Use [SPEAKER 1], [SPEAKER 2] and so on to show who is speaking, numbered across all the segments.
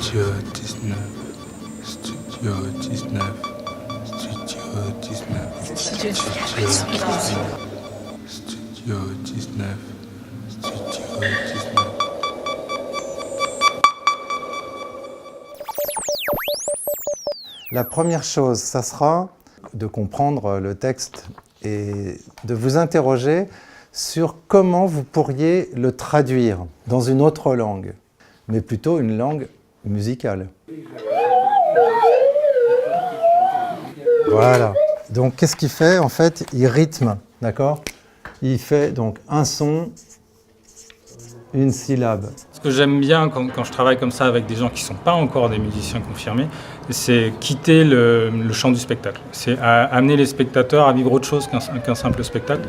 [SPEAKER 1] Studio 19, Studio 19, Studio 19, Studio 19, Studio 19, Studio 19.
[SPEAKER 2] La première chose, ça sera de comprendre le texte et de vous interroger sur comment vous pourriez le traduire dans une autre langue, mais plutôt une langue musicale. Voilà. Donc, qu'est-ce qu'il fait? En fait, il rythme, d'accord? Il fait donc un son, une syllabe.
[SPEAKER 3] Ce que j'aime bien quand je travaille comme ça avec des gens qui ne sont pas encore des musiciens confirmés, c'est quitter le champ du spectacle. C'est amener les spectateurs à vivre autre chose qu'un simple spectacle.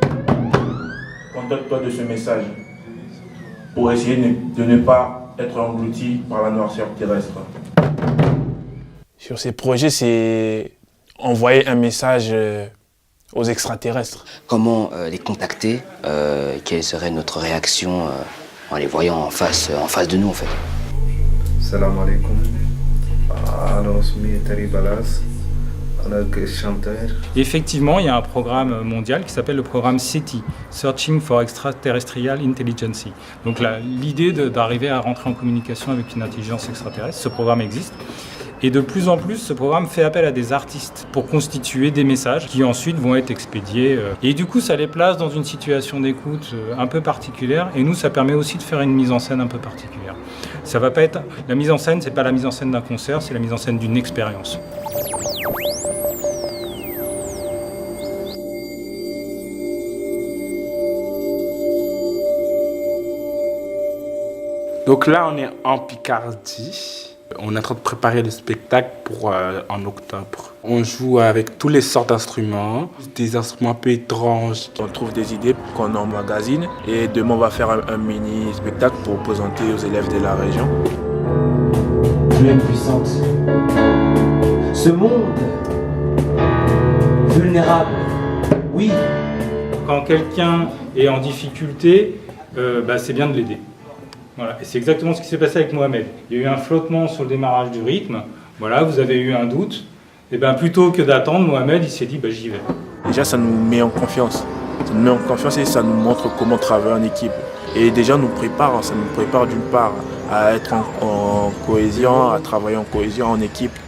[SPEAKER 4] Contente-toi de ce message pour essayer de ne pas être englouti par la noirceur terrestre.
[SPEAKER 5] Sur ces projets, c'est envoyer un message aux extraterrestres.
[SPEAKER 6] Comment les contacter? Quelle serait notre réaction en les voyant en face de nous en fait?
[SPEAKER 1] Salam alaikum. Alors, Taribalas, chanteur.
[SPEAKER 3] Effectivement, il y a un programme mondial qui s'appelle le programme SETI, Searching for Extraterrestrial Intelligence. Donc l'idée d'arriver à rentrer en communication avec une intelligence extraterrestre, ce programme existe. Et de plus en plus, ce programme fait appel à des artistes pour constituer des messages qui ensuite vont être expédiés. Et du coup, ça les place dans une situation d'écoute un peu particulière. Et nous, ça permet aussi de faire une mise en scène un peu particulière. Ça va pas être... La mise en scène, c'est pas la mise en scène d'un concert, c'est la mise en scène d'une expérience.
[SPEAKER 7] Donc là, on est en Picardie. On est en train de préparer le spectacle pour en octobre. On joue avec toutes les sortes d'instruments, des instruments un peu étranges.
[SPEAKER 4] On trouve des idées qu'on emmagasine et demain on va faire un mini spectacle pour présenter aux élèves de la région.
[SPEAKER 8] Tu es puissante. Ce monde vulnérable, oui.
[SPEAKER 3] Quand quelqu'un est en difficulté, c'est bien de l'aider. Voilà. Et c'est exactement ce qui s'est passé avec Mohamed. Il y a eu un flottement sur le démarrage du rythme. Voilà, vous avez eu un doute. Et plutôt que d'attendre, Mohamed il s'est dit j'y vais.
[SPEAKER 4] Déjà, ça nous met en confiance. Ça nous met en confiance et ça nous montre comment travailler en équipe. Et déjà, ça nous prépare d'une part à être en cohésion, à travailler en cohésion, en équipe.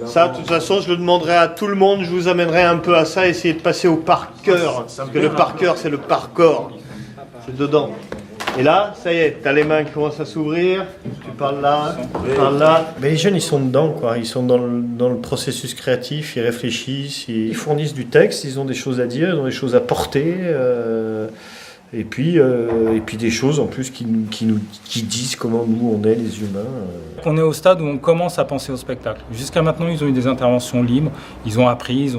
[SPEAKER 9] Ça, de toute façon, je le demanderai à tout le monde. Je vous amènerai un peu à ça, essayer de passer au par cœur. Parce que le par cœur, c'est le par corps. C'est dedans. Et là, ça y est, t'as les mains qui commencent à s'ouvrir, tu parles là, tu parles là.
[SPEAKER 10] Mais les jeunes, ils sont dedans, quoi. Ils sont dans le processus créatif, ils réfléchissent, ils fournissent du texte, ils ont des choses à dire, ils ont des choses à porter, et puis des choses en plus qui disent comment nous, on est, les humains.
[SPEAKER 3] On est au stade où on commence à penser au spectacle. Jusqu'à maintenant, ils ont eu des interventions libres, ils ont appris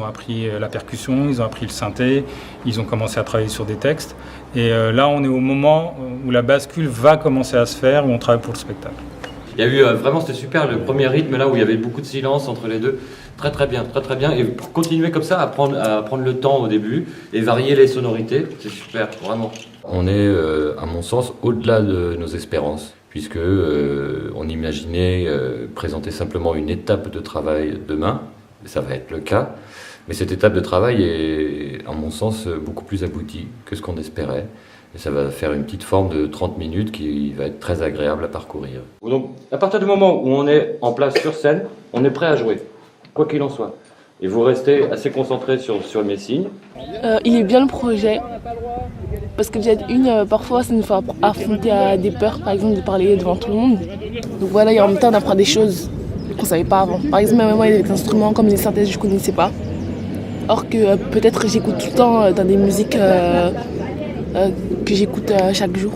[SPEAKER 3] la percussion, ils ont appris le synthé, ils ont commencé à travailler sur des textes. Et là, on est au moment où la bascule va commencer à se faire, où on travaille pour le spectacle.
[SPEAKER 11] Il y a eu vraiment, c'était super, le premier rythme là où il y avait beaucoup de silence entre les deux. Très très bien. Et pour continuer comme ça, à prendre le temps au début et varier les sonorités, c'est super, vraiment.
[SPEAKER 12] On est, à mon sens, au-delà de nos espérances, puisque on imaginait présenter simplement une étape de travail demain, et ça va être le cas. Mais cette étape de travail est, à mon sens, beaucoup plus aboutie que ce qu'on espérait. Et ça va faire une petite forme de 30 minutes qui va être très agréable à parcourir.
[SPEAKER 11] Donc, à partir du moment où on est en place sur scène, on est prêt à jouer, quoi qu'il en soit. Et vous restez assez concentré sur mes signes.
[SPEAKER 13] Il est bien le projet, parce que parfois ça nous fait affronter à des peurs, par exemple de parler devant tout le monde. Donc voilà, et en même temps on apprend des choses qu'on ne savait pas avant. Par exemple, même moi il y a des instruments comme les synthèses que je ne connaissais pas. Or que peut-être j'écoute tout le temps dans des musiques que j'écoute chaque jour.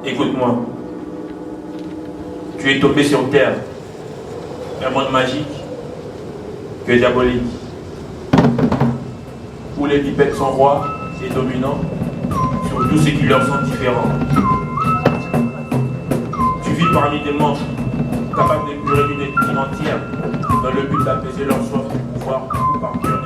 [SPEAKER 4] Écoute-moi. Tu es tombé sur Terre. Un monde magique que diabolique. Où les bipèdes sont rois et dominants sur tous ceux qui leur sont différents. Tu vis parmi des monstres capables d'épurer une ethnie entière dans le but d'apaiser leur soif de pouvoir par cœur.